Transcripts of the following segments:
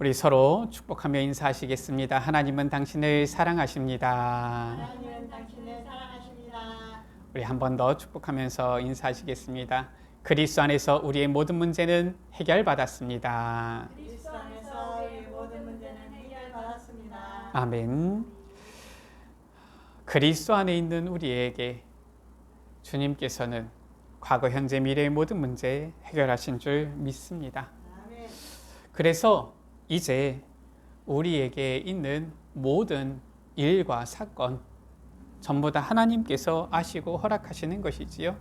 우리 서로 축복하며 인사하시겠습니다. 하나님은 당신을 사랑하십니다. 하나님은 당신을 사랑하십니다. 우리 한 번 더 축복하면서 인사하시겠습니다. 그리스도 안에서 우리의 모든 문제는 해결받았습니다. 그리스도 안에서 우리의 모든 문제는 해결받았습니다. 아멘. 그리스도 안에 있는 우리에게 주님께서는 과거, 현재, 미래의 모든 문제 해결하신 줄 믿습니다. 아멘. 그래서 이제 우리에게 있는 모든 일과 사건 전부 다 하나님께서 아시고 허락하시는 것이지요.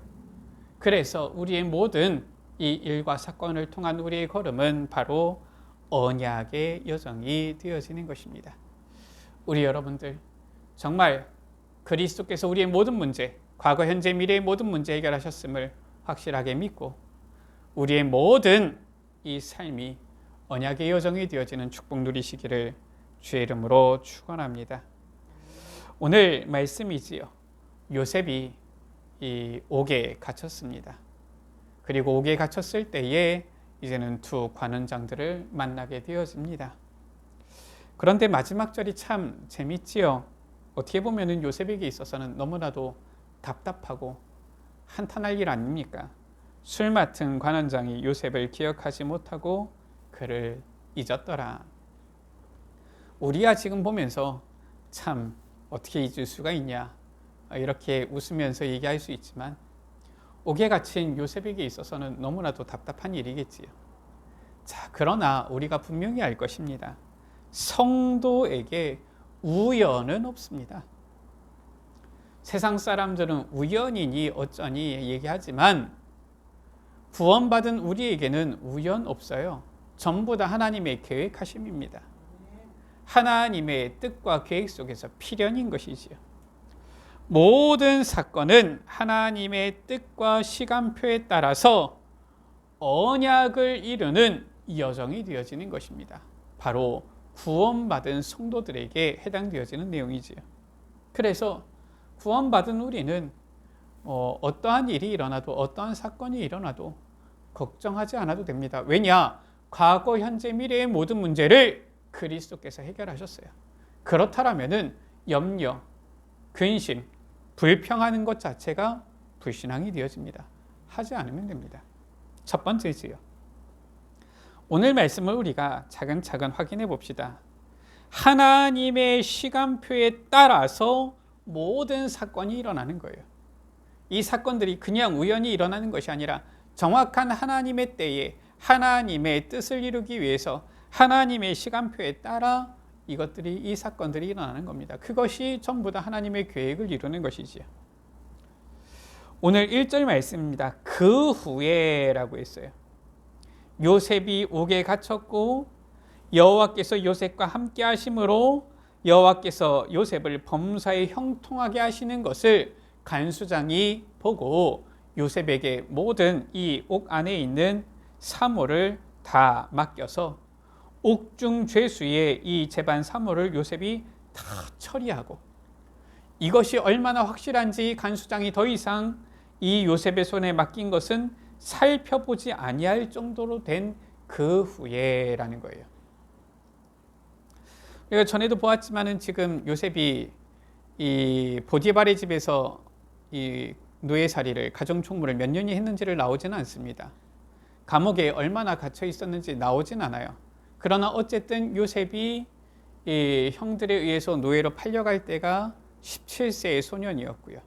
그래서 우리의 모든 이 일과 사건을 통한 우리의 걸음은 바로 언약의 여정이 되어지는 것입니다. 우리 여러분들 정말 그리스도께서 우리의 모든 문제, 과거, 현재, 미래의 모든 문제 해결하셨음을 확실하게 믿고 우리의 모든 이 삶이 언약의 여정이 되어지는 축복 누리시기를 주의 이름으로 축원합니다. 오늘 말씀이지요. 요셉이 이 옥에 갇혔습니다. 그리고 옥에 갇혔을 때에 이제는 두 관원장들을 만나게 되어집니다. 그런데 마지막 절이 참 재밌지요. 어떻게 보면 요셉에게 있어서는 너무나도 답답하고 한탄할 일 아닙니까? 술 맡은 관원장이 요셉을 기억하지 못하고 그를 잊었더라. 우리야 지금 보면서 참 어떻게 잊을 수가 있냐 이렇게 웃으면서 얘기할 수 있지만 옥에 갇힌 요셉에게 있어서는 너무나도 답답한 일이겠지요. 자, 그러나 우리가 분명히 알 것입니다. 성도에게 우연은 없습니다. 세상 사람들은 우연이니 어쩌니 얘기하지만 구원받은 우리에게는 우연 없어요. 전부 다 하나님의 계획하심입니다. 하나님의 뜻과 계획 속에서 필연인 것이지요. 모든 사건은 하나님의 뜻과 시간표에 따라서 언약을 이루는 여정이 되어지는 것입니다. 바로 구원받은 성도들에게 해당되어지는 내용이지요. 그래서 구원받은 우리는 어떠한 일이 일어나도 어떠한 사건이 일어나도 걱정하지 않아도 됩니다. 왜냐? 과거, 현재, 미래의 모든 문제를 그리스도께서 해결하셨어요. 그렇다면은 염려, 근심, 불평하는 것 자체가 불신앙이 되어집니다. 하지 않으면 됩니다. 첫 번째지요. 오늘 말씀을 우리가 차근차근 확인해 봅시다. 하나님의 시간표에 따라서 모든 사건이 일어나는 거예요. 이 사건들이 그냥 우연히 일어나는 것이 아니라 정확한 하나님의 때에 하나님의 뜻을 이루기 위해서 하나님의 시간표에 따라 이 사건들이 일어나는 겁니다. 그것이 전부 다 하나님의 계획을 이루는 것이지요. 오늘 1절 말씀입니다. 그 후에 라고 했어요. 요셉이 옥에 갇혔고 여호와께서 요셉과 함께 하심으로 여호와께서 요셉을 범사에 형통하게 하시는 것을 간수장이 보고 요셉에게 모든 이 옥 안에 있는 사물을 다 맡겨서 옥중 죄수의 이 재반 사물을 요셉이 다 처리하고 이것이 얼마나 확실한지 간수장이 더 이상 이 요셉의 손에 맡긴 것은 살펴보지 아니할 정도로 된 그 후에라는 거예요. 우리가 전에도 보았지만은 지금 요셉이 이 보디발의 집에서 이 노예살이를 가정총무를 몇 년이 했는지를 나오지는 않습니다. 감옥에 얼마나 갇혀 있었는지 나오진 않아요. 그러나 어쨌든 요셉이 이 형들에 의해서 노예로 팔려갈 때가 17세의 소년이었고요.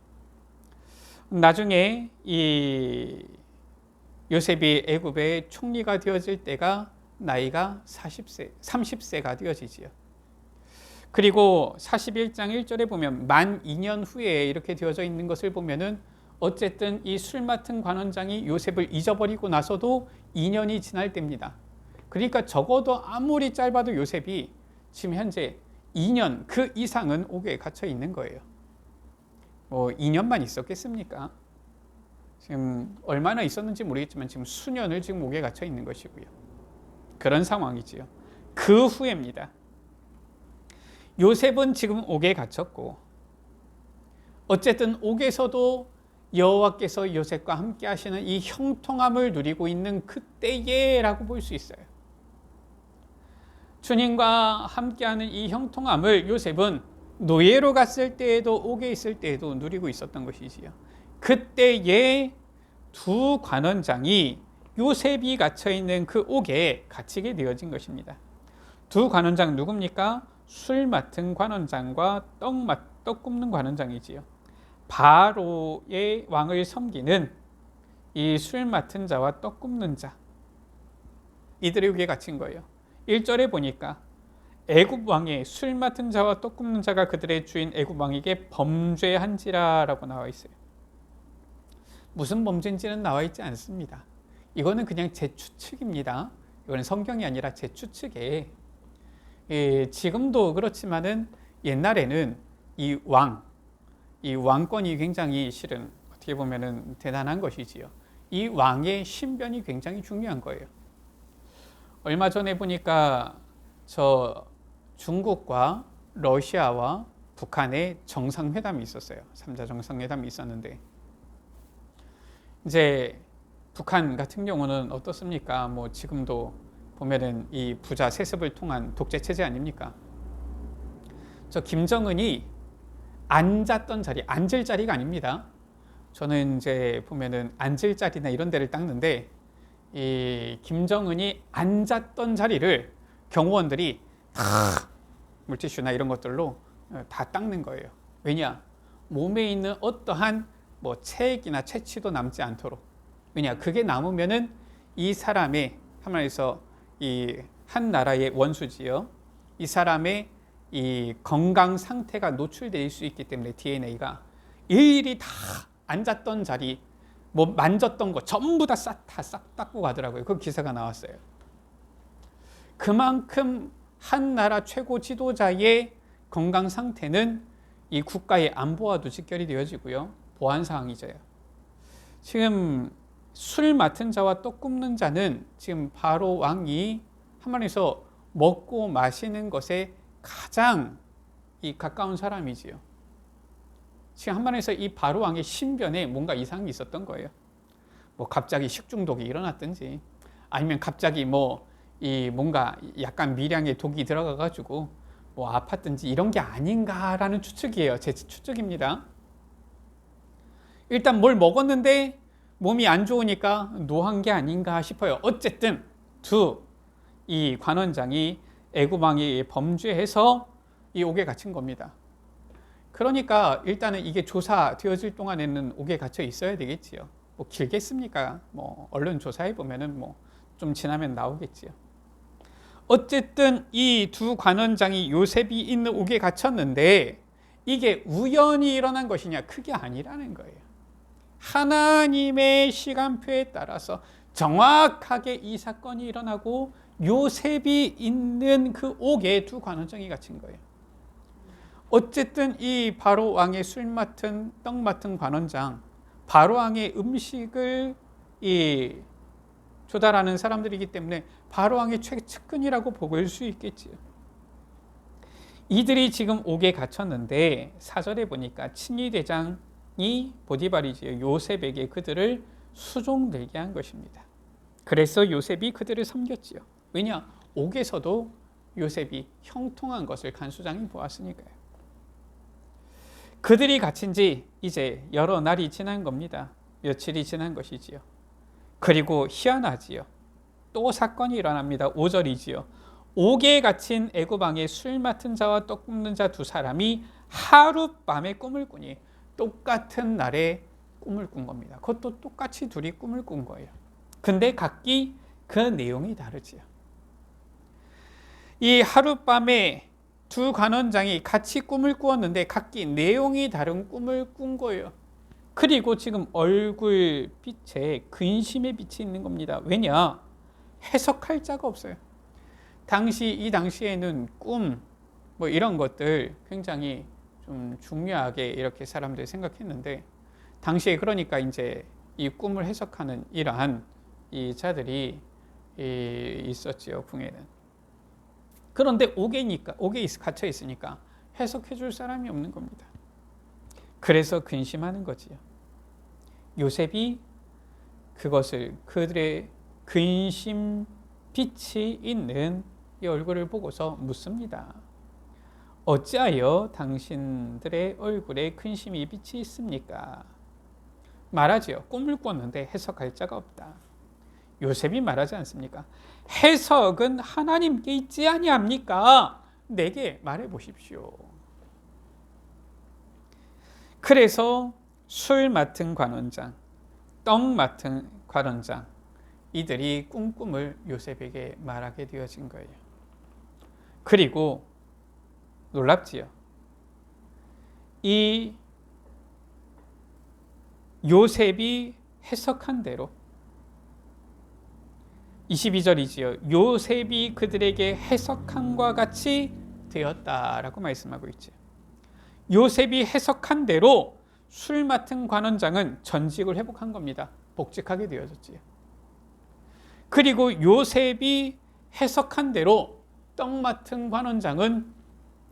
나중에 이 요셉이 애굽의 총리가 되어질 때가 나이가 30세가 되어지지요. 그리고 41장 1절에 보면 만 2년 후에 이렇게 되어져 있는 것을 보면은 어쨌든 이 술 맡은 관원장이 요셉을 잊어버리고 나서도 2년이 지날 때입니다. 그러니까 적어도 아무리 짧아도 요셉이 지금 현재 2년 그 이상은 옥에 갇혀 있는 거예요. 2년만 있었겠습니까? 지금 얼마나 있었는지 모르겠지만 지금 수년을 지금 옥에 갇혀 있는 것이고요. 그런 상황이지요. 그 후에입니다. 요셉은 지금 옥에 갇혔고 어쨌든 옥에서도 여호와께서 요셉과 함께 하시는 이 형통함을 누리고 있는 그때에라고 볼 수 있어요. 주님과 함께하는 이 형통함을 요셉은 노예로 갔을 때에도 옥에 있을 때에도 누리고 있었던 것이지요. 그때의 두 관원장이 요셉이 갇혀 있는 그 옥에 갇히게 되어진 것입니다. 두 관원장 누굽니까? 술 맡은 관원장과 떡 굽는 관원장이지요. 바로의 왕을 섬기는 이 술 맡은 자와 떡 굽는 자, 이들의 옥에 갇힌 거예요. 1절에 보니까 애굽 왕의 술 맡은 자와 떡 굽는 자가 그들의 주인 애굽 왕에게 범죄한지라라고 나와 있어요. 무슨 범죄인지는 나와 있지 않습니다. 이거는 그냥 제 추측입니다. 이거는 성경이 아니라 제 추측에, 지금도 그렇지만은 옛날에는 이 왕권이 굉장히 실은 어떻게 보면은 대단한 것이지요. 이 왕의 신변이 굉장히 중요한 거예요. 얼마 전에 보니까 저 중국과 러시아와 북한의 정상회담이 있었어요. 3자 정상회담이 있었는데 이제 북한 같은 경우는 어떻습니까? 뭐 지금도 보면은 이 부자 세습을 통한 독재 체제 아닙니까? 저 김정은이 앉았던 자리, 앉을 자리가 아닙니다. 저는 이제 보면은 앉을 자리나 이런 데를 닦는데 이 김정은이 앉았던 자리를 경호원들이 다 물티슈나 이런 것들로 다 닦는 거예요. 왜냐? 몸에 있는 어떠한 뭐 체액이나 체취도 남지 않도록. 왜냐? 그게 남으면은 이 사람의 하나에서 이 한 나라의 원수지요. 이 사람의 이 건강 상태가 노출될 수 있기 때문에 DNA가 일일이 다 앉았던 자리, 뭐 만졌던 거 전부 다 싹 닦고 가더라고요. 그 기사가 나왔어요. 그만큼 한 나라 최고 지도자의 건강 상태는 이 국가의 안보와도 직결이 되어지고요. 보안 사항이죠. 지금 술 맡은 자와 떡 굽는 자는 지금 바로 왕이 한마디에서 먹고 마시는 것에 가장 이 가까운 사람이지요. 지금 한마디에서 이 바로 왕의 신변에 뭔가 이상이 있었던 거예요. 뭐 갑자기 식중독이 일어났든지 아니면 갑자기 뭐 이 뭔가 약간 미량의 독이 들어가 가지고 뭐 아팠든지 이런 게 아닌가라는 추측이에요. 제 추측입니다. 일단 뭘 먹었는데 몸이 안 좋으니까 노한 게 아닌가 싶어요. 어쨌든 이 관원장이 애굽 왕이 범죄해서 이 옥에 갇힌 겁니다. 그러니까 일단은 이게 조사되어질 동안에는 옥에 갇혀 있어야 되겠지요. 뭐 길겠습니까? 뭐 언론 조사해 보면은 뭐 좀 지나면 나오겠지요. 어쨌든 이 두 관원장이 요셉이 있는 옥에 갇혔는데 이게 우연히 일어난 것이냐? 그게 아니라는 거예요. 하나님의 시간표에 따라서 정확하게 이 사건이 일어나고 요셉이 있는 그 옥에 두 관원장이 갇힌 거예요. 어쨌든 이 바로 왕의 술 맡은 떡 맡은 관원장, 바로 왕의 음식을 조달하는 사람들이기 때문에 바로 왕의 최측근이라고 볼 수 있겠지요. 이들이 지금 옥에 갇혔는데 4절에 보니까 친위 대장이 보디발이지요. 요셉에게 그들을 수종되게 한 것입니다. 그래서 요셉이 그들을 섬겼지요. 왜냐? 옥에서도 요셉이 형통한 것을 간수장이 보았으니까요. 그들이 갇힌 지 이제 여러 날이 지난 겁니다. 며칠이 지난 것이지요. 그리고 희한하지요. 또 사건이 일어납니다. 5절이지요. 옥에 갇힌 애굽 왕의 술 맡은 자와 떡 굽는 자 두 사람이 하룻밤에 꿈을 꾸니 똑같은 날에 꿈을 꾼 겁니다. 그것도 똑같이 둘이 꿈을 꾼 거예요. 근데 각기 그 내용이 다르지요. 이 하룻밤에 두 관원장이 같이 꿈을 꾸었는데 각기 내용이 다른 꿈을 꾼 거예요. 그리고 지금 얼굴 빛에 근심의 빛이 있는 겁니다. 왜냐? 해석할 자가 없어요. 이 당시에는 꿈, 뭐 이런 것들 굉장히 좀 중요하게 이렇게 사람들이 생각했는데 당시에 그러니까 이제 이 꿈을 해석하는 이러한 이 자들이 있었지요, 궁에는. 그런데 옥에 갇혀 있으니까 해석해 줄 사람이 없는 겁니다. 그래서 근심하는 거지요. 요셉이 그것을 그들의 근심 빛이 있는 이 얼굴을 보고서 묻습니다. 어찌하여 당신들의 얼굴에 근심이 빛이 있습니까? 말하지요. 꿈을 꿨는데 해석할 자가 없다. 요셉이 말하지 않습니까? 해석은 하나님께 있지 아니합니까? 내게 말해 보십시오. 그래서 술 맡은 관원장, 떡 맡은 관원장, 이들이 꿈을 요셉에게 말하게 되어진 거예요. 그리고 놀랍지요. 이 요셉이 해석한 대로 22절이지요. 요셉이 그들에게 해석함과 같이 되었다라고 말씀하고 있죠. 요셉이 해석한 대로 술 맡은 관원장은 전직을 회복한 겁니다. 복직하게 되어졌지요. 그리고 요셉이 해석한 대로 떡 맡은 관원장은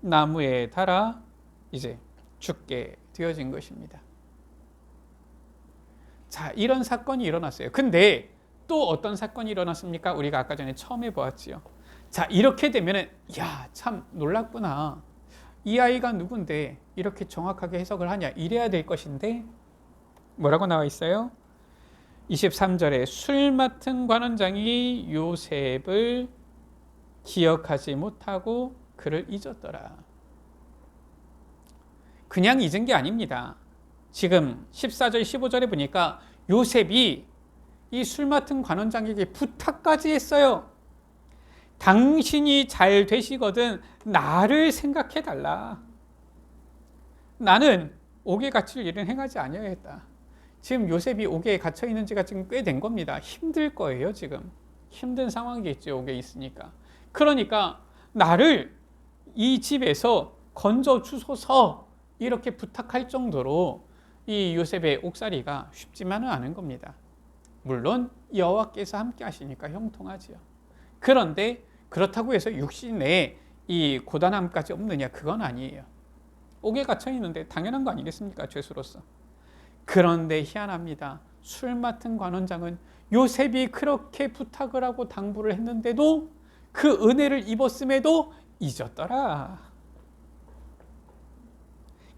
나무에 달아 이제 죽게 되어진 것입니다. 자, 이런 사건이 일어났어요. 근데 또 어떤 사건이 일어났습니까? 우리가 아까 전에 처음에 보았지요. 자, 이렇게 되면은 야, 참 놀랍구나. 이 아이가 누군데 이렇게 정확하게 해석을 하냐 이래야 될 것인데 뭐라고 나와 있어요? 23절에 술 맡은 관원장이 요셉을 기억하지 못하고 그를 잊었더라. 그냥 잊은 게 아닙니다. 지금 14절 15절에 보니까 요셉이 이 술 맡은 관원장에게 부탁까지 했어요. 당신이 잘 되시거든 나를 생각해 달라. 나는 옥에 갇힐 일은 행하지 아니하겠다. 지금 요셉이 옥에 갇혀 있는 지가 지금 꽤 된 겁니다. 힘들 거예요. 지금 힘든 상황이겠죠. 옥에 있으니까. 그러니까 나를 이 집에서 건져 주소서 이렇게 부탁할 정도로 이 요셉의 옥살이가 쉽지만은 않은 겁니다. 물론 여호와께서 함께 하시니까 형통하지요. 그런데 그렇다고 해서 육신에 이 고단함까지 없느냐 그건 아니에요. 옥에 갇혀 있는데 당연한 거 아니겠습니까? 죄수로서. 그런데 희한합니다. 술 맡은 관원장은 요셉이 그렇게 부탁을 하고 당부를 했는데도 그 은혜를 입었음에도 잊었더라.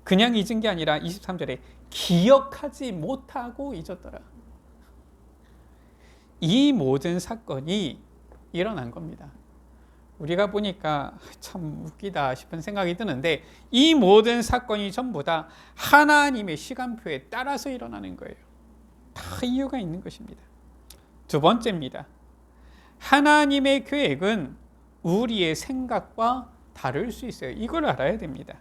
그냥 잊은 게 아니라 23절에 기억하지 못하고 잊었더라. 이 모든 사건이 일어난 겁니다. 우리가 보니까 참 웃기다 싶은 생각이 드는데 이 모든 사건이 전부 다 하나님의 시간표에 따라서 일어나는 거예요. 다 이유가 있는 것입니다. 두 번째입니다. 하나님의 계획은 우리의 생각과 다를 수 있어요. 이걸 알아야 됩니다.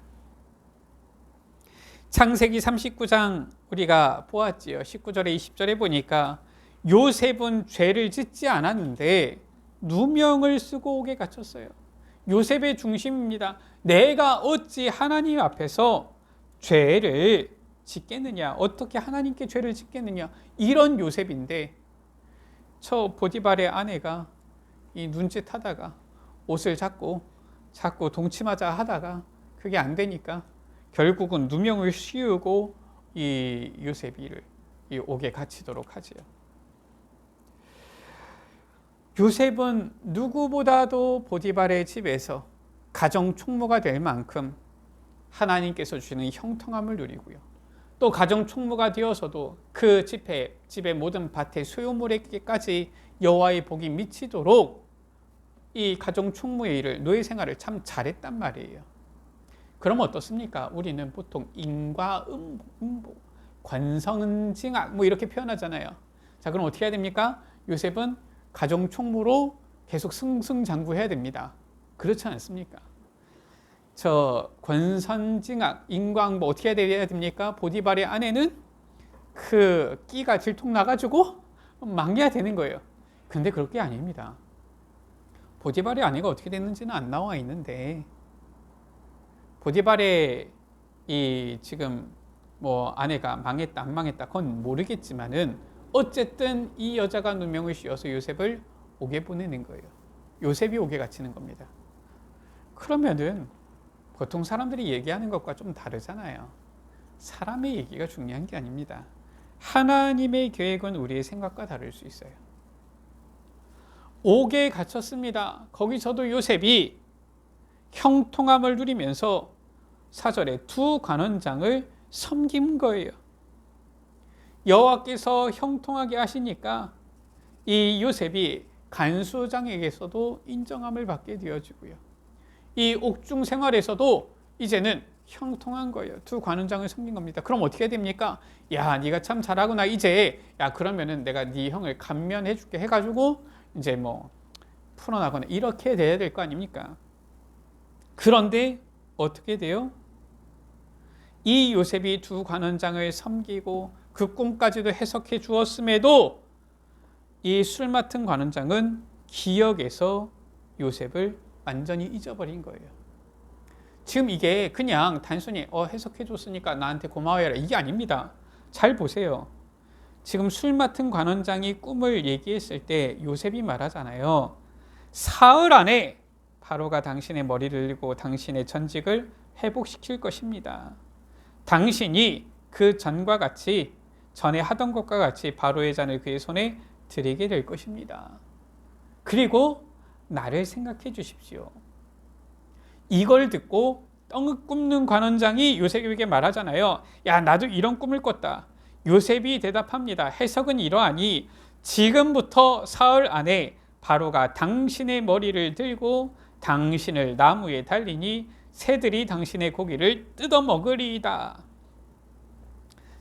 창세기 39장 우리가 보았지요. 19절에 20절에 보니까 요셉은 죄를 짓지 않았는데 누명을 쓰고 옥에 갇혔어요. 요셉의 중심입니다. 내가 어찌 하나님 앞에서 죄를 짓겠느냐, 어떻게 하나님께 죄를 짓겠느냐, 이런 요셉인데 저 보디발의 아내가 이 눈짓하다가 옷을 자꾸 동침하자 하다가 그게 안 되니까 결국은 누명을 씌우고 이 요셉이를 이 옥에 갇히도록 하지요. 요셉은 누구보다도 보디발의 집에서 가정 총무가 될 만큼 하나님께서 주시는 형통함을 누리고요. 또 가정 총무가 되어서도 그 집의 모든 밭의 소유물에게까지 여호와의 복이 미치도록 이 가정 총무의 일을, 노예 생활을 참 잘했단 말이에요. 그럼 어떻습니까? 우리는 보통 인과응보, 관성증악 뭐 이렇게 표현하잖아요. 자, 그럼 어떻게 해야 됩니까? 요셉은 가정 총무로 계속 승승장구해야 됩니다. 그렇지 않습니까? 저 권선징악, 인과응보 어떻게 해야 됩니까? 보디발의 아내는 그 끼가 질통 나가지고 망해야 되는 거예요. 근데 그럴 게 아닙니다. 보디발의 아내가 어떻게 됐는지는 안 나와 있는데 보디발의 이 지금 뭐 아내가 망했다 안 망했다 그건 모르겠지만은 어쨌든 이 여자가 누명을 씌워서 요셉을 옥에 보내는 거예요. 요셉이 옥에 갇히는 겁니다. 그러면은 보통 사람들이 얘기하는 것과 좀 다르잖아요. 사람의 얘기가 중요한 게 아닙니다. 하나님의 계획은 우리의 생각과 다를 수 있어요. 옥에 갇혔습니다. 거기서도 요셉이 형통함을 누리면서 4절에 두 관원장을 섬긴 거예요. 여호와께서 형통하게 하시니까 이 요셉이 간수장에게서도 인정함을 받게 되어지고요. 이 옥중 생활에서도 이제는 형통한 거예요. 두 관원장을 섬긴 겁니다. 그럼 어떻게 됩니까? 야, 네가 참 잘하구나. 이제 야, 그러면은 내가 네 형을 감면해 줄게 해가지고 이제 뭐 풀어나거나 이렇게 돼야 될 거 아닙니까? 그런데 어떻게 돼요? 이 요셉이 두 관원장을 섬기고 그 꿈까지도 해석해 주었음에도 이 술 맡은 관원장은 기억에서 요셉을 완전히 잊어버린 거예요. 지금 이게 그냥 단순히 해석해 줬으니까 나한테 고마워해라 이게 아닙니다. 잘 보세요. 지금 술 맡은 관원장이 꿈을 얘기했을 때 요셉이 말하잖아요. 사흘 안에 바로가 당신의 머리를 들고 당신의 전직을 회복시킬 것입니다. 당신이 그 전과 같이 전에 하던 것과 같이 바로의 잔을 그의 손에 드리게 될 것입니다. 그리고 나를 생각해 주십시오. 이걸 듣고 떡 굽는 관원장이 요셉에게 말하잖아요. 야, 나도 이런 꿈을 꿨다. 요셉이 대답합니다. 해석은 이러하니 지금부터 사흘 안에 바로가 당신의 머리를 들고 당신을 나무에 달리니 새들이 당신의 고기를 뜯어 먹으리이다.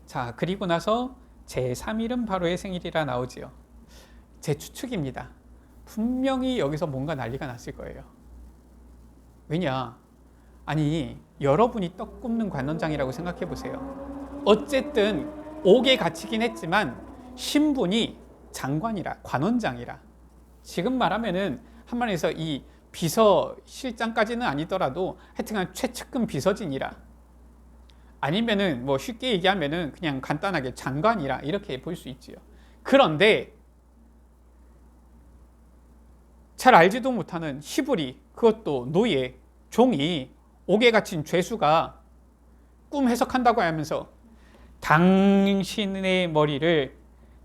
자, 그리고 나서 제3일은 바로의 생일이라 나오지요. 제 추측입니다. 분명히 여기서 뭔가 난리가 났을 거예요. 왜냐? 아니, 여러분이 떡 굽는 관원장이라고 생각해 보세요. 어쨌든 옥에 갇히긴 했지만 신분이 장관이라, 관원장이라. 지금 말하면은 한마디에서 이 비서실장까지는 아니더라도 하여튼간 최측근 비서진이라. 아니면은 뭐 쉽게 얘기하면은 그냥 간단하게 장관이라 이렇게 볼 수 있지요. 그런데 잘 알지도 못하는 시부리, 그것도 노예, 종이 옥에 갇힌 죄수가 꿈 해석한다고 하면서 당신의 머리를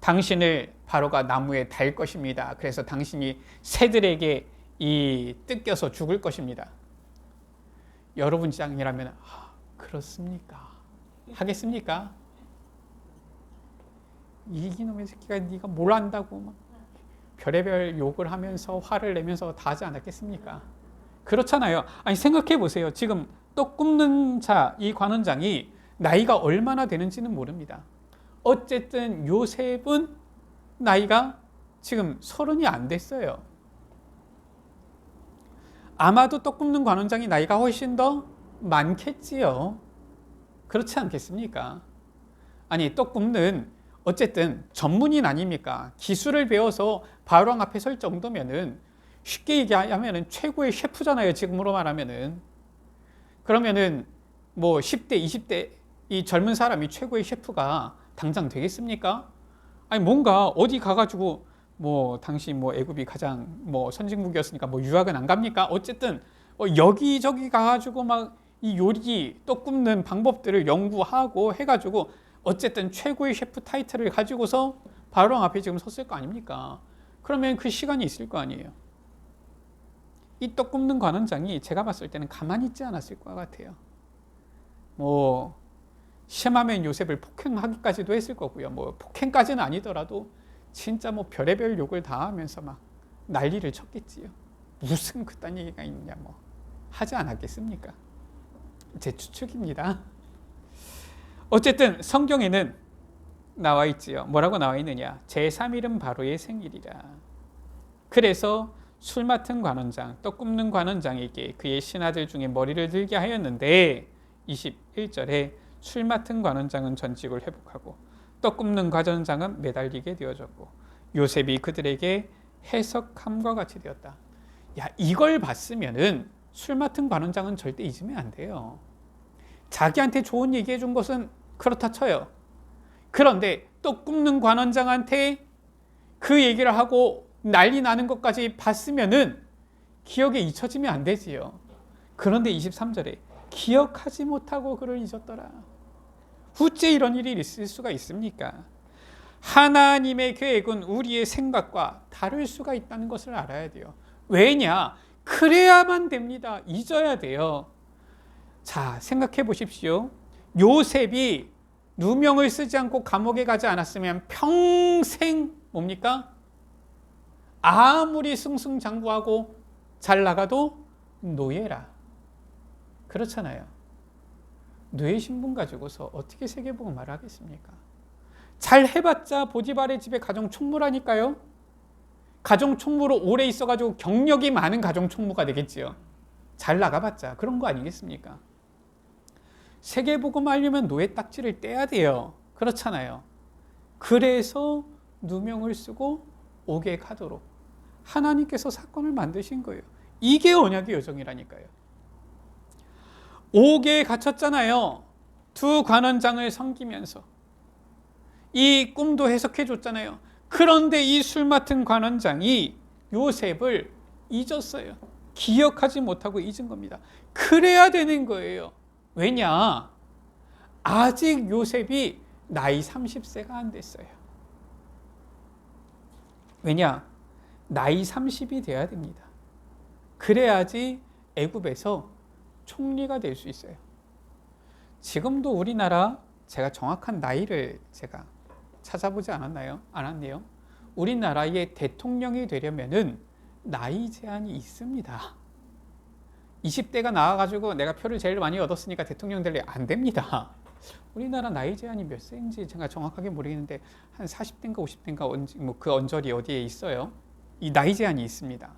당신을 바로가 나무에 달 것입니다. 그래서 당신이 새들에게 뜯겨서 죽을 것입니다. 여러분 입장이라면 그렇습니까? 하겠습니까? 이놈의 새끼가 네가 뭘 안다고 막 별의별 욕을 하면서 화를 내면서 다 하지 않았겠습니까? 그렇잖아요. 아니 생각해 보세요. 지금 떡 굽는 자, 이 관원장이 나이가 얼마나 되는지는 모릅니다. 어쨌든 요셉은 나이가 지금 30이 안 됐어요. 아마도 떡 굽는 관원장이 나이가 훨씬 더 많겠지요. 그렇지 않겠습니까? 아니 떡 굽는 어쨌든 전문인 아닙니까? 기술을 배워서 바로왕 앞에 설 정도면은 쉽게 얘기하면은 최고의 셰프잖아요. 지금으로 말하면은. 그러면은 뭐 10대, 20대 이 젊은 사람이 최고의 셰프가 당장 되겠습니까? 아니 뭔가 어디 가가지고 뭐 당시 뭐 애굽이 가장 뭐 선진국이었으니까 뭐 유학은 안 갑니까? 어쨌든 여기저기 가가지고 막 이 요리 떡 굽는 방법들을 연구하고 해가지고 어쨌든 최고의 셰프 타이틀을 가지고서 바로왕 앞에 지금 섰을 거 아닙니까? 그러면 그 시간이 있을 거 아니에요. 이 떡 굽는 관원장이 제가 봤을 때는 가만히 있지 않았을 것 같아요. 뭐 심하면 요셉을 폭행하기까지도 했을 거고요. 뭐 폭행까지는 아니더라도 진짜 뭐 별의별 욕을 다 하면서 막 난리를 쳤겠지요. 무슨 그딴 얘기가 있냐 뭐 하지 않았겠습니까? 제 추측입니다. 어쨌든 성경에는 나와 있지요. 뭐라고 나와 있느냐? 제3일은 바로의 생일이라. 그래서 술 맡은 관원장, 떡 굽는 관원장에게 그의 신하들 중에 머리를 들게 하였는데 21절에 술 맡은 관원장은 전직을 회복하고 떡 굽는 관원장은 매달리게 되어졌고 요셉이 그들에게 해석함과 같이 되었다. 야, 이걸 봤으면은 술 맡은 관원장은 절대 잊으면 안 돼요. 자기한테 좋은 얘기해 준 것은 그렇다 쳐요. 그런데 떡 굽는 관원장한테 그 얘기를 하고 난리 나는 것까지 봤으면은 기억에 잊혀지면 안 되지요. 그런데 23절에 기억하지 못하고 그를 잊었더라. 후째 이런 일이 있을 수가 있습니까? 하나님의 계획은 우리의 생각과 다를 수가 있다는 것을 알아야 돼요. 왜냐? 그래야만 됩니다. 잊어야 돼요. 자, 생각해 보십시오. 요셉이 누명을 쓰지 않고 감옥에 가지 않았으면 평생 뭡니까? 아무리 승승장구하고 잘 나가도 노예라. 그렇잖아요. 노예 신분 가지고서 어떻게 세계복음을 하겠습니까? 잘 해봤자 보디발의 집에 가정 총무라니까요. 가정 총무로 오래 있어가지고 경력이 많은 가정 총무가 되겠지요. 잘 나가봤자 그런 거 아니겠습니까? 세계복음 하려면 노예 딱지를 떼야 돼요. 그렇잖아요. 그래서 누명을 쓰고 옥에 가도록 하나님께서 사건을 만드신 거예요. 이게 언약의 여정이라니까요. 옥에 갇혔잖아요. 두 관원장을 섬기면서 이 꿈도 해석해 줬잖아요. 그런데 이 술 맡은 관원장이 요셉을 잊었어요. 기억하지 못하고 잊은 겁니다. 그래야 되는 거예요. 왜냐? 아직 요셉이 나이 30세가 안 됐어요. 왜냐? 나이 30이 돼야 됩니다. 그래야지 애굽에서 총리가 될 수 있어요. 지금도 우리나라 제가 정확한 나이를 제가 찾아보지 않았네요. 우리나라의 대통령이 되려면은 나이 제한이 있습니다. 20대가 나와가지고 내가 표를 제일 많이 얻었으니까 대통령 될래 안 됩니다. 우리나라 나이 제한이 몇 세인지 제가 정확하게 모르겠는데 한 40대인가 50대인가 그 언저리 어디에 있어요. 이 나이 제한이 있습니다.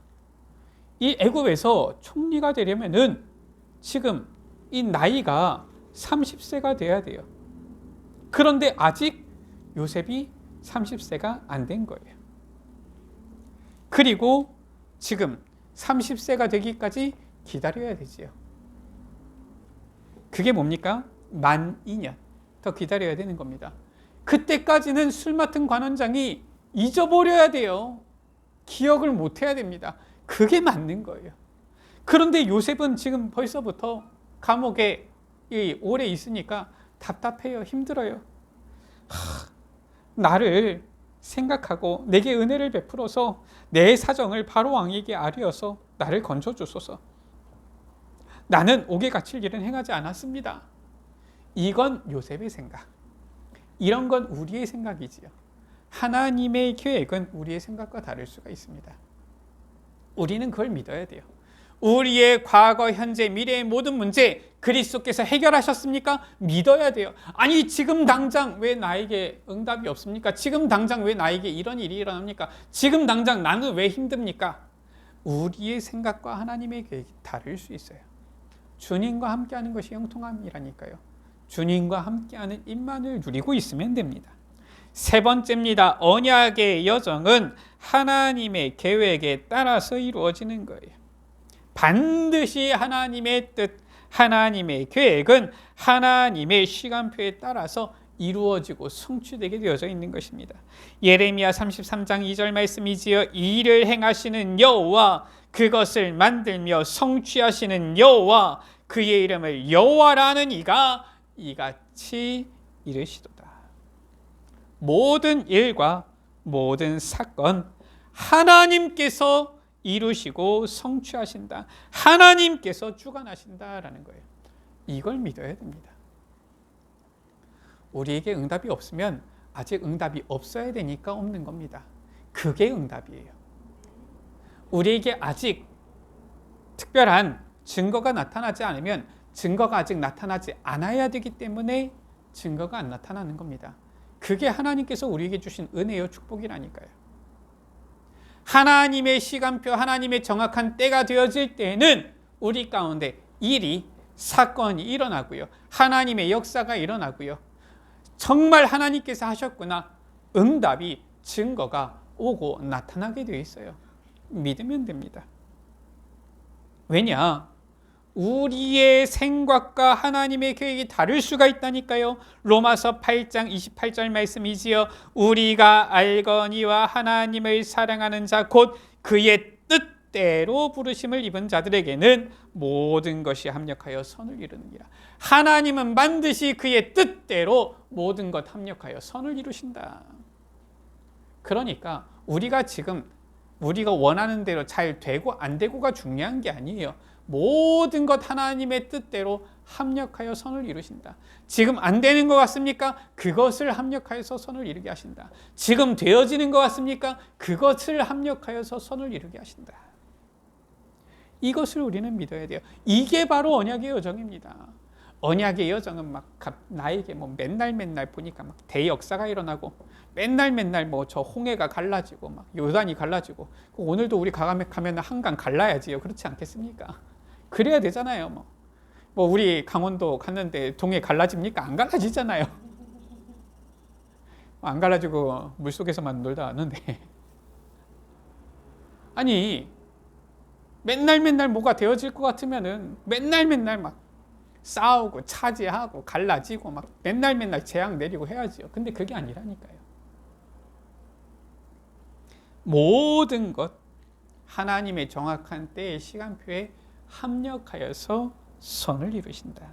이 애굽에서 총리가 되려면은 지금 이 나이가 30세가 돼야 돼요. 그런데 아직 요셉이 30세가 안 된 거예요. 그리고 지금 30세가 되기까지 기다려야 되지요. 그게 뭡니까? 만 2년 더 기다려야 되는 겁니다. 그때까지는 술 맡은 관원장이 잊어버려야 돼요. 기억을 못 해야 됩니다. 그게 맞는 거예요. 그런데 요셉은 지금 벌써부터 감옥에 오래 있으니까 답답해요. 힘들어요. 나를 생각하고 내게 은혜를 베풀어서 내 사정을 바로 왕에게 아뢰어서 나를 건져주소서. 나는 옥에 갇힐 일은 행하지 않았습니다. 이건 요셉의 생각. 이런 건 우리의 생각이지요. 하나님의 계획은 우리의 생각과 다를 수가 있습니다. 우리는 그걸 믿어야 돼요. 우리의 과거, 현재, 미래의 모든 문제 그리스도께서 해결하셨습니까? 믿어야 돼요. 아니 지금 당장 왜 나에게 응답이 없습니까? 지금 당장 왜 나에게 이런 일이 일어납니까? 지금 당장 나는 왜 힘듭니까? 우리의 생각과 하나님의 계획이 다를 수 있어요. 주님과 함께하는 것이 형통함이라니까요. 주님과 함께하는 임만을 누리고 있으면 됩니다. 세 번째입니다. 언약의 여정은 하나님의 계획에 따라서 이루어지는 거예요. 반드시 하나님의 뜻, 하나님의 계획은 하나님의 시간표에 따라서 이루어지고 성취되게 되어져 있는 것입니다. 예레미야 33장 2절 말씀이지요. 이를 행하시는 여호와, 그것을 만들며 성취하시는 여호와, 그의 이름을 여호와라는 이가 이같이 이르시도다. 모든 일과 모든 사건 하나님께서 이루시고 성취하신다. 하나님께서 주관하신다라는 거예요. 이걸 믿어야 됩니다. 우리에게 응답이 없으면 아직 응답이 없어야 되니까 없는 겁니다. 그게 응답이에요. 우리에게 아직 특별한 증거가 나타나지 않으면 증거가 아직 나타나지 않아야 되기 때문에 증거가 안 나타나는 겁니다. 그게 하나님께서 우리에게 주신 은혜요 축복이라니까요. 하나님의 시간표, 하나님의 정확한 때가 되어질 때에는 우리 가운데 일이, 사건이 일어나고요. 하나님의 역사가 일어나고요. 정말 하나님께서 하셨구나. 응답이, 증거가 오고 나타나게 되어 있어요. 믿으면 됩니다. 왜냐? 우리의 생각과 하나님의 계획이 다를 수가 있다니까요. 로마서 8장 28절 말씀이지요. 우리가 알거니와 하나님을 사랑하는 자 곧 그의 뜻대로 부르심을 입은 자들에게는 모든 것이 합력하여 선을 이루느니라. 하나님은 반드시 그의 뜻대로 모든 것 합력하여 선을 이루신다. 그러니까 우리가 지금 우리가 원하는 대로 잘 되고 안 되고가 중요한 게 아니에요. 모든 것 하나님의 뜻대로 합력하여 선을 이루신다. 지금 안 되는 것 같습니까? 그것을 합력하여서 선을 이루게 하신다. 지금 되어지는 것 같습니까? 그것을 합력하여서 선을 이루게 하신다. 이것을 우리는 믿어야 돼요. 이게 바로 언약의 여정입니다. 언약의 여정은 막 나에게 뭐 맨날 보니까 막 대역사가 일어나고 맨날 뭐 저 홍해가 갈라지고 막 요단이 갈라지고 오늘도 우리 가면 한강 갈라야지요. 그렇지 않겠습니까? 그래야 되잖아요. 뭐 우리 강원도 갔는데 동해 갈라집니까? 안 갈라지잖아요. 안 갈라지고 물속에서만 놀다 왔는데 아니 맨날 뭐가 되어질 것 같으면은 맨날 막 싸우고 차지하고 갈라지고 막 맨날 재앙 내리고 해야지요. 근데 그게 아니라니까요. 모든 것 하나님의 정확한 때의 시간표에 합력하여서 선을 이루신다.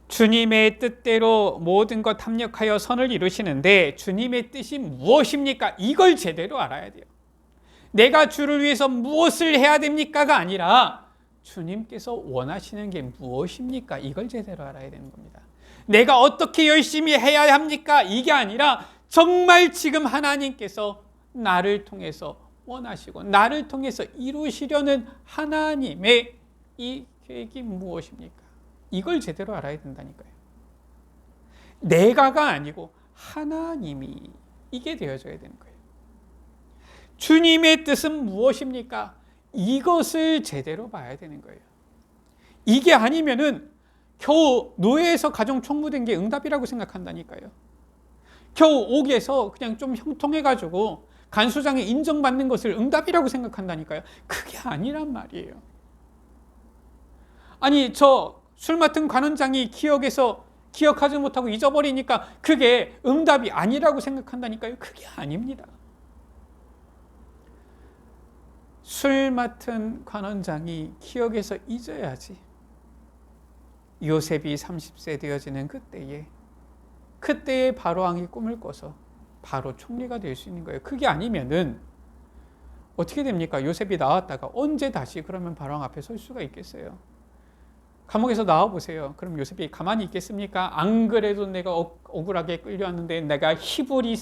주님의 뜻대로 모든 것 합력하여 선을 이루시는데 주님의 뜻이 무엇입니까? 이걸 제대로 알아야 돼요. 내가 주를 위해서 무엇을 해야 됩니까가 아니라 주님께서 원하시는 게 무엇입니까? 이걸 제대로 알아야 되는 겁니다. 내가 어떻게 열심히 해야 합니까? 이게 아니라 정말 지금 하나님께서 나를 통해서 원하시고 나를 통해서 이루시려는 하나님의 이 계획이 무엇입니까? 이걸 제대로 알아야 된다니까요. 내가가 아니고 하나님이 이게 되어져야 되는 거예요. 주님의 뜻은 무엇입니까? 이것을 제대로 봐야 되는 거예요. 이게 아니면은 겨우 노예에서 가정 총무된 게 응답이라고 생각한다니까요. 겨우 옥에서 그냥 좀 형통해가지고 간수장에 인정받는 것을 응답이라고 생각한다니까요. 그게 아니란 말이에요. 아니 저 술 맡은 관원장이 기억하지 못하고 잊어버리니까 그게 응답이 아니라고 생각한다니까요. 그게 아닙니다. 술 맡은 관원장이 기억에서 잊어야지. 요셉이 30세 되어지는 그때에 바로왕이 꿈을 꿔서 바로 총리가 될 수 있는 거예요. 그게 아니면은 어떻게 됩니까? 요셉이 나왔다가 언제 다시 그러면 바로왕 앞에 설 수가 있겠어요? 감옥에서 나와 보세요. 그럼 요셉이 가만히 있겠습니까? 안 그래도 내가 억울하게 끌려왔는데 내가 히브리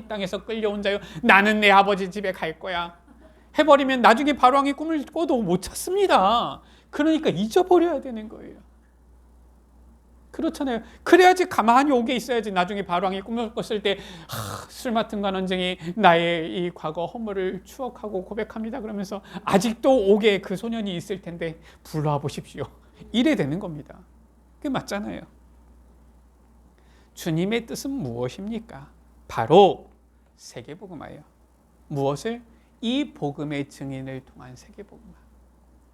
땅에서 끌려온 자요. 나는 내 아버지 집에 갈 거야. 해버리면 나중에 바로왕이 꿈을 꿔도 못 찾습니다. 그러니까 잊어버려야 되는 거예요. 그렇잖아요. 그래야지 가만히 옥에 있어야지. 나중에 바로왕이 꿈을 꿨을 때 술 맡은 관원장이 나의 이 과거 허물을 추억하고 고백합니다. 그러면서 아직도 옥에 그 소년이 있을 텐데 불러와 보십시오. 이래 되는 겁니다. 그게 맞잖아요. 주님의 뜻은 무엇입니까? 바로 세계복음화예요. 무엇을? 이 복음의 증인을 통한 세계복음화.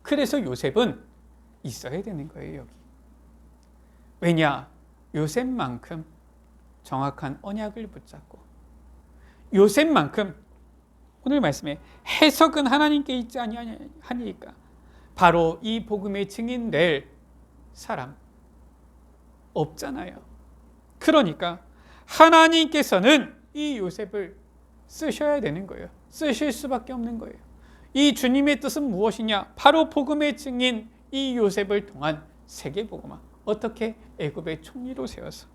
그래서 요셉은 있어야 되는 거예요. 여기. 왜냐? 요셉만큼 정확한 언약을 붙잡고 요셉만큼 오늘 말씀에 해석은 하나님께 있지 아니하니까 바로 이 복음의 증인될 사람 없잖아요. 그러니까 하나님께서는 이 요셉을 쓰셔야 되는 거예요. 쓰실 수밖에 없는 거예요. 이 주님의 뜻은 무엇이냐? 바로 복음의 증인 이 요셉을 통한 세계복음화. 어떻게? 애굽의 총리로 세워서.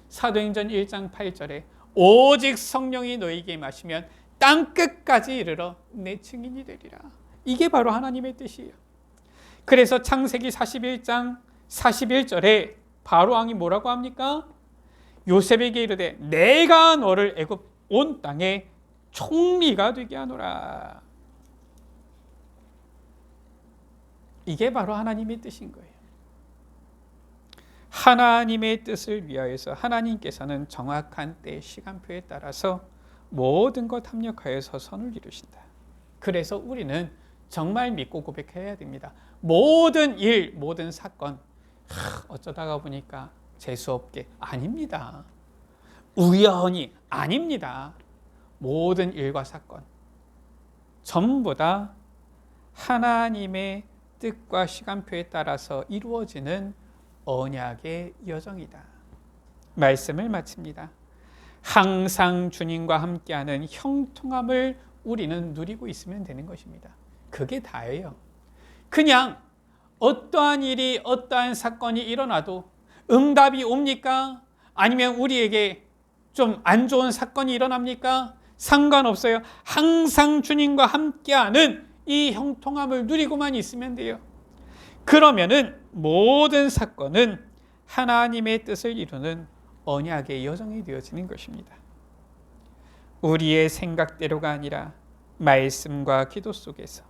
사도행전 1장 8절에 오직 성령이 너에게 임하시면 땅끝까지 이르러 내 증인이 되리라. 이게 바로 하나님의 뜻이에요. 그래서 창세기 41장 41절에 바로왕이 뭐라고 합니까? 요셉에게 이르되 내가 너를 애굽 온 땅에 총리가 되게 하노라. 이게 바로 하나님의 뜻인 거예요. 하나님의 뜻을 위하여서 하나님께서는 정확한 때 시간표에 따라서 모든 것 합력하여서 선을 이루신다. 그래서 우리는 정말 믿고 고백해야 됩니다. 모든 일, 모든 사건 어쩌다가 보니까 재수없게 아닙니다. 우연히 아닙니다. 모든 일과 사건 전부 다 하나님의 뜻과 시간표에 따라서 이루어지는 언약의 여정이다. 말씀을 마칩니다. 항상 주님과 함께하는 형통함을 우리는 누리고 있으면 되는 것입니다. 그게 다예요. 그냥 어떠한 일이 어떠한 사건이 일어나도 응답이 옵니까? 아니면 우리에게 좀 안 좋은 사건이 일어납니까? 상관없어요. 항상 주님과 함께하는 이 형통함을 누리고만 있으면 돼요. 그러면은 모든 사건은 하나님의 뜻을 이루는 언약의 여정이 되어지는 것입니다. 우리의 생각대로가 아니라 말씀과 기도 속에서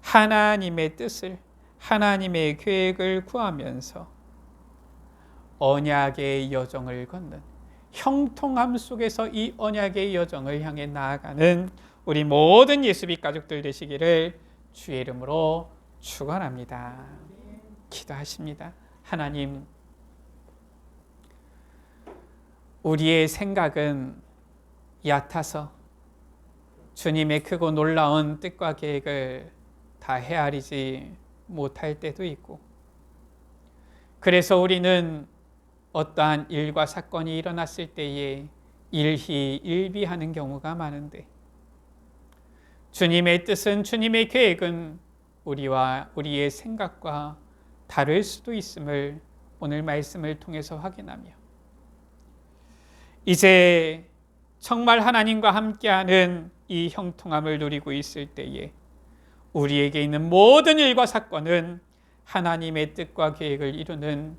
하나님의 뜻을, 하나님의 계획을 구하면서 언약의 여정을 걷는, 형통함 속에서 이 언약의 여정을 향해 나아가는 우리 모든 예수빛 가족들 되시기를 주의 이름으로 축원합니다. 기도하십니다. 하나님, 우리의 생각은 얕아서 주님의 크고 놀라운 뜻과 계획을 다 헤아리지 못할 때도 있고, 그래서 우리는 어떠한 일과 사건이 일어났을 때에 일희일비하는 경우가 많은데, 주님의 뜻은, 주님의 계획은 우리와 우리의 생각과 다를 수도 있음을 오늘 말씀을 통해서 확인하며, 이제 정말 하나님과 함께하는 이 형통함을 누리고 있을 때에 우리에게 있는 모든 일과 사건은 하나님의 뜻과 계획을 이루는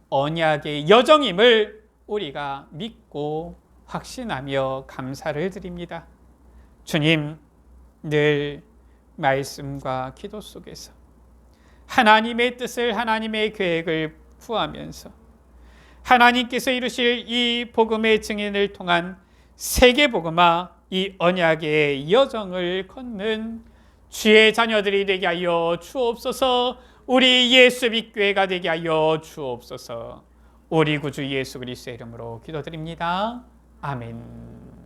언약의 여정임을 우리가 믿고 확신하며 감사를 드립니다. 주님, 늘 말씀과 기도 속에서 하나님의 뜻을, 하나님의 계획을 구하면서 하나님께서 이루실 이 복음의 증인을 통한 세계복음화, 이 언약의 여정을 걷는 주의 자녀들이 되게 하여 주옵소서. 우리 예수빛 교회가 되게 하여 주옵소서. 우리 구주 예수 그리스도의 이름으로 기도드립니다. 아멘.